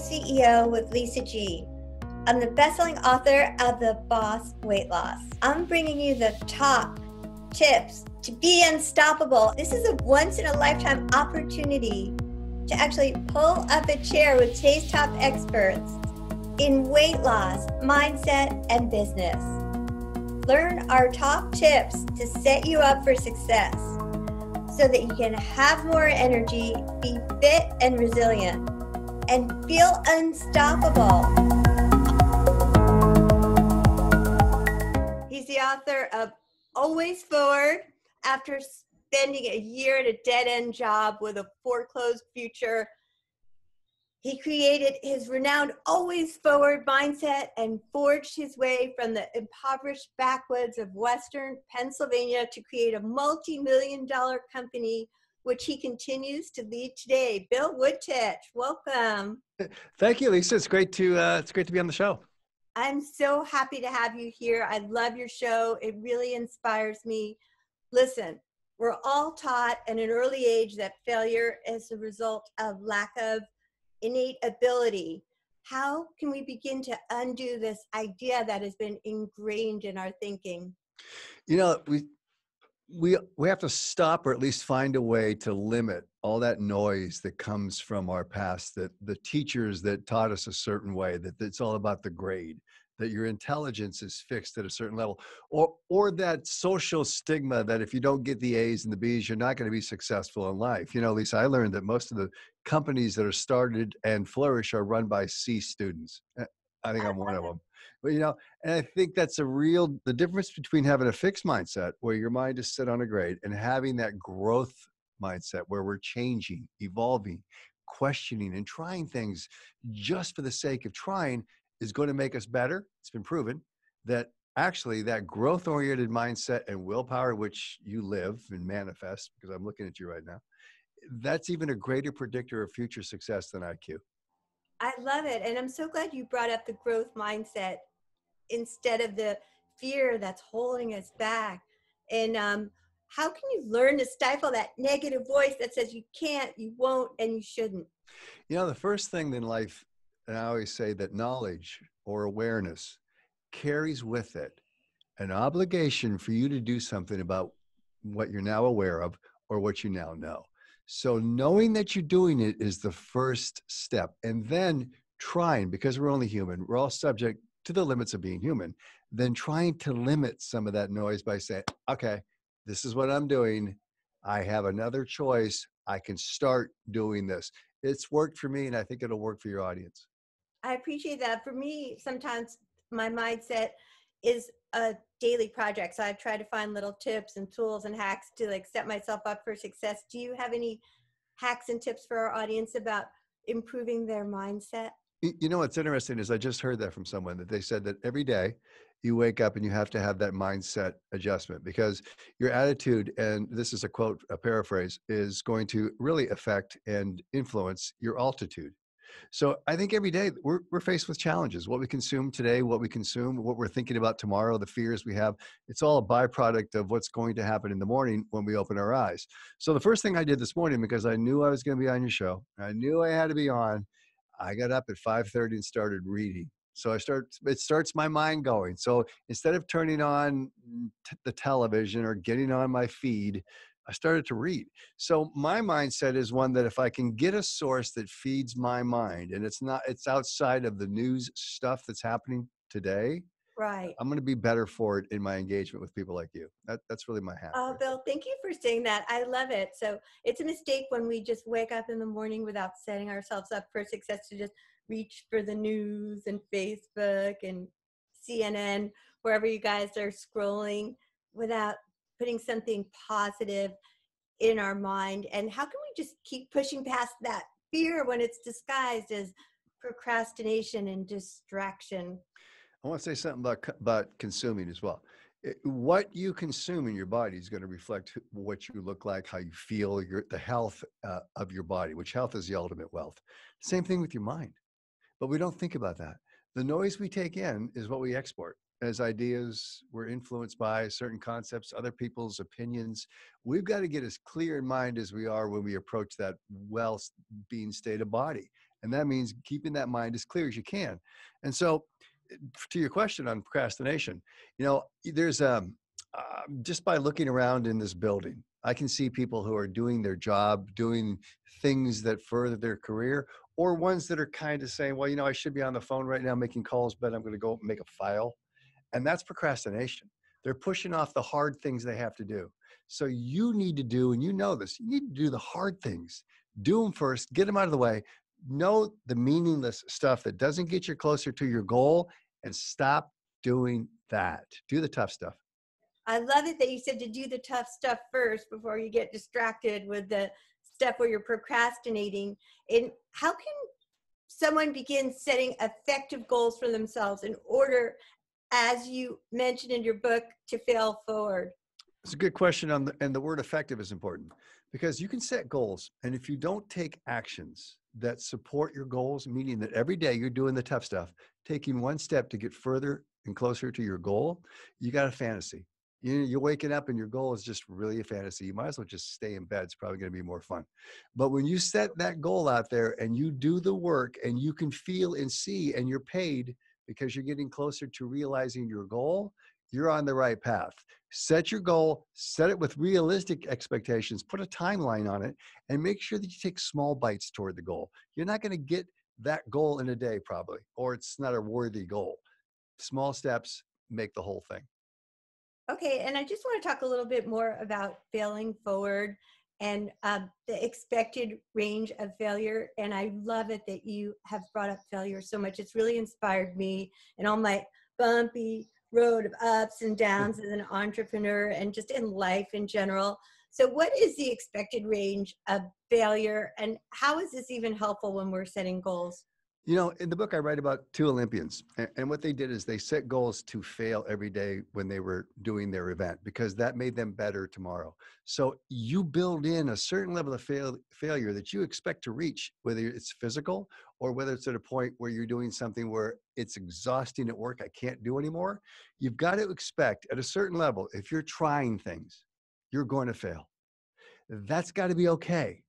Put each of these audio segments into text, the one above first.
CEO with Lisa G. I'm the best-selling author of The Boss Weight Loss. I'm bringing you the top tips to be unstoppable. This is a once-in-a-lifetime opportunity to actually pull up a chair with today's top experts in weight loss, mindset, and business. Learn our top tips to set you up for success so that you can have more energy, be fit and resilient, and feel unstoppable. He's the author of Always Forward. After spending a year at a dead-end job with a foreclosed future, he created his renowned Always Forward mindset and forged his way from the impoverished backwoods of Western Pennsylvania to create a multi-million-dollar company, which he continues to lead today. Bill Wooditch, welcome. Thank you, Lisa. It's great to be on the show. I'm so happy to have you here. I love your show. It really inspires me. Listen, we're all taught at an early age that failure is a result of lack of innate ability. How can we begin to undo this idea that has been ingrained in our thinking? You know, we have to stop, or at least find a way to limit all that noise that comes from our past, that the teachers that taught us a certain way, that it's all about the grade, that your intelligence is fixed at a certain level, or that social stigma that if you don't get the A's and the B's, you're not going to be successful in life. You know, Lisa, I learned that most of the companies that are started and flourish are run by C students. I think I'm one of them. But, you know, and I think that's the difference between having a fixed mindset where your mind is set on a grade and having that growth mindset where we're changing, evolving, questioning, and trying things just for the sake of trying is going to make us better. It's been proven that actually that growth-oriented mindset and willpower, which you live and manifest, because I'm looking at you right now, that's even a greater predictor of future success than IQ. I love it. And I'm so glad you brought up the growth mindset instead of the fear that's holding us back. And how can you learn to stifle that negative voice that says you can't, you won't, and you shouldn't? You know, the first thing in life, and I always say that knowledge or awareness carries with it an obligation for you to do something about what you're now aware of or what you now know. So knowing that you're doing it is the first step. And then trying, because we're only human, we're all subject to the limits of being human, then trying to limit some of that noise by saying, okay, this is what I'm doing. I have another choice. I can start doing this. It's worked for me, and I think it'll work for your audience. I appreciate that. For me, sometimes my mindset is a daily project. So I've tried to find little tips and tools and hacks to like set myself up for success. Do you have any hacks and tips for our audience about improving their mindset? You know, what's interesting is I just heard that from someone that they said that every day you wake up and you have to have that mindset adjustment because your attitude, and this is a quote, a paraphrase, is going to really affect and influence your altitude. So I think every day we're faced with challenges. What we consume today, what we consume, what we're thinking about tomorrow, the fears we have, it's all a byproduct of what's going to happen in the morning when we open our eyes. So the first thing I did this morning, because I knew I was going to be on your show, I knew I had to be on, I got up at 5:30 and started reading. So it starts my mind going. So instead of turning on the television or getting on my feed, I started to read. So my mindset is one that if I can get a source that feeds my mind and it's outside of the news stuff that's happening today, Right. I'm going to be better for it in my engagement with people like you. That's really my hat. Oh, Bill, thank you for saying that. I love it. So it's a mistake when we just wake up in the morning without setting ourselves up for success to just reach for the news and Facebook and CNN, wherever you guys are scrolling, without putting something positive in our mind. And how can we just keep pushing past that fear when it's disguised as procrastination and distraction? I want to say something about consuming as well. What you consume in your body is going to reflect what you look like, how you feel, the health of your body, which health is the ultimate wealth. Same thing with your mind. But we don't think about that. The noise we take in is what we export. As ideas, we're influenced by certain concepts, other people's opinions. We've got to get as clear in mind as we are when we approach that well-being state of body. And that means keeping that mind as clear as you can. And so to your question on procrastination, there's just by looking around in this building, I can see people who are doing their job, doing things that further their career, or ones that are kind of saying, well, I should be on the phone right now making calls, but I'm going to go make a file. And that's procrastination. They're pushing off the hard things they have to do. So you need to do, and you know this, you need to do the hard things. Do them first, get them out of the way. Know the meaningless stuff that doesn't get you closer to your goal, and stop doing that. Do the tough stuff. I love it that you said to do the tough stuff first before you get distracted with the stuff where you're procrastinating. And how can someone begin setting effective goals for themselves in order, as you mentioned in your book, to fail forward? It's a good question and the word effective is important, because you can set goals, and if you don't take actions that support your goals, meaning that every day you're doing the tough stuff, taking one step to get further and closer to your goal, you got a fantasy. You're waking up and your goal is just really a fantasy. You might as well just stay in bed. It's probably going to be more fun. But when you set that goal out there and you do the work and you can feel and see, and you're paid because you're getting closer to realizing your goal, you're on the right path. Set your goal, set it with realistic expectations, put a timeline on it, and make sure that you take small bites toward the goal. You're not going to get that goal in a day probably, or it's not a worthy goal. Small steps make the whole thing. Okay, and I just want to talk a little bit more about failing forward and the expected range of failure. And I love it that you have brought up failure so much. It's really inspired me in all my bumpy road of ups and downs as an entrepreneur and just in life in general. So what is the expected range of failure, and how is this even helpful when we're setting goals? In the book, I write about two Olympians, and what they did is they set goals to fail every day when they were doing their event, because that made them better tomorrow. So you build in a certain level of failure that you expect to reach, whether it's physical or whether it's at a point where you're doing something where it's exhausting at work, I can't do anymore. You've got to expect at a certain level, if you're trying things, you're going to fail. That's got to be okay.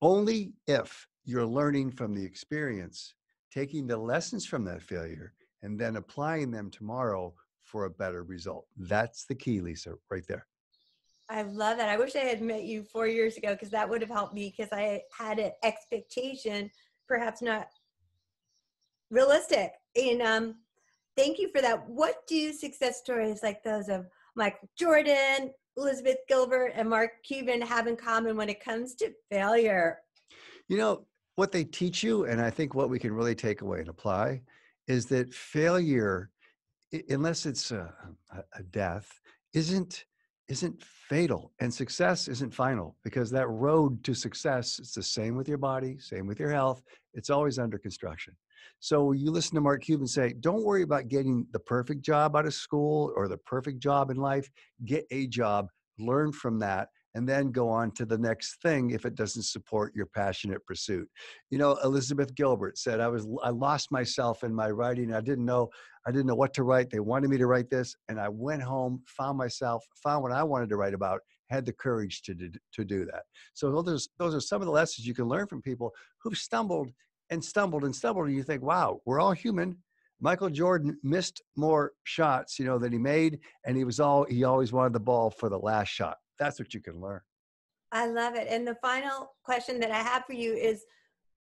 Only if you're learning from the experience, taking the lessons from that failure, and then applying them tomorrow for a better result. That's the key, Lisa, right there. I love that. I wish I had met you 4 years ago, because that would have helped me, because I had an expectation, perhaps not realistic. And thank you for that. What do success stories like those of Michael Jordan, Elizabeth Gilbert, and Mark Cuban have in common when it comes to failure? What they teach you, and I think what we can really take away and apply, is that failure, unless it's a death, isn't fatal, and success isn't final, because that road to success, it's the same with your body, same with your health. It's always under construction. So you listen to Mark Cuban say, don't worry about getting the perfect job out of school or the perfect job in life. Get a job, learn from that, and then go on to the next thing if it doesn't support your passionate pursuit. Elizabeth Gilbert said, I lost myself in my writing. I didn't know what to write. They wanted me to write this, and I went home, found what I wanted to write about, had the courage to do that. So those are some of the lessons you can learn from people who've stumbled and stumbled and stumbled, and you think, wow, we're all human. Michael Jordan missed more shots, than he made, and he always wanted the ball for the last shot. That's what you can learn. I love it. And the final question that I have for you is,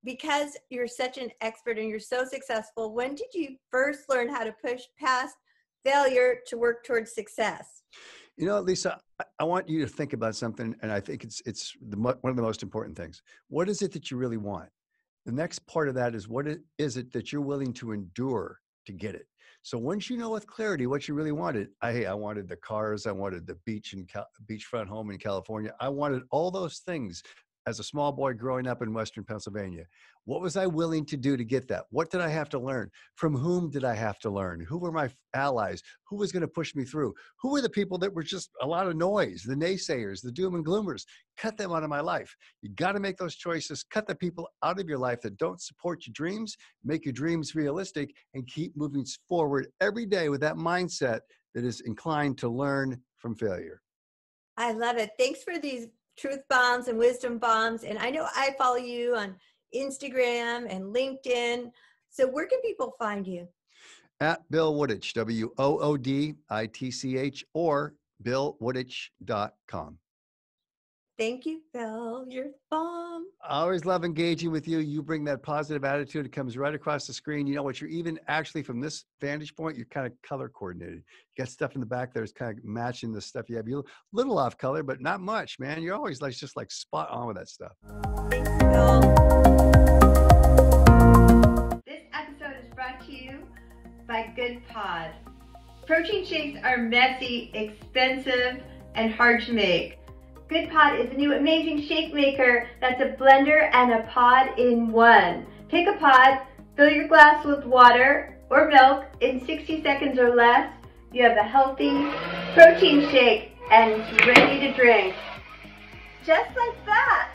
because you're such an expert and you're so successful, when did you first learn how to push past failure to work towards success? Lisa, I want you to think about something, and I think it's one of the most important things. What is it that you really want? The next part of that is, what is it that you're willing to endure to get it? So once you know with clarity what you really wanted, I wanted the cars, I wanted the beachfront home in California. I wanted all those things as a small boy growing up in Western Pennsylvania. What was I willing to do to get that? What did I have to learn? From whom did I have to learn? Who were my allies? Who was going to push me through? Who were the people that were just a lot of noise, the naysayers, the doom and gloomers? Cut them out of my life. You got to make those choices. Cut the people out of your life that don't support your dreams, make your dreams realistic, and keep moving forward every day with that mindset that is inclined to learn from failure. I love it. Thanks for these truth bombs and wisdom bombs. And I know I follow you on Instagram and LinkedIn. So where can people find you? At Bill Wooditch, Wooditch, or BillWooditch.com. Thank you, Bill. You're the bomb. I always love engaging with you. You bring that positive attitude. It comes right across the screen. You know what? You're even actually from this vantage point, you're kind of color coordinated. You got stuff in the back there that's kind of matching the stuff you have. You're a little off color, but not much, man. You're always like just like spot on with that stuff. Thanks, Bill. This episode is brought to you by Good Pod. Protein shakes are messy, expensive, and hard to make. Good Pod is a new amazing shake maker that's a blender and a pod in one. Pick a pod, fill your glass with water or milk in 60 seconds or less. You have a healthy protein shake and it's ready to drink. Just like that.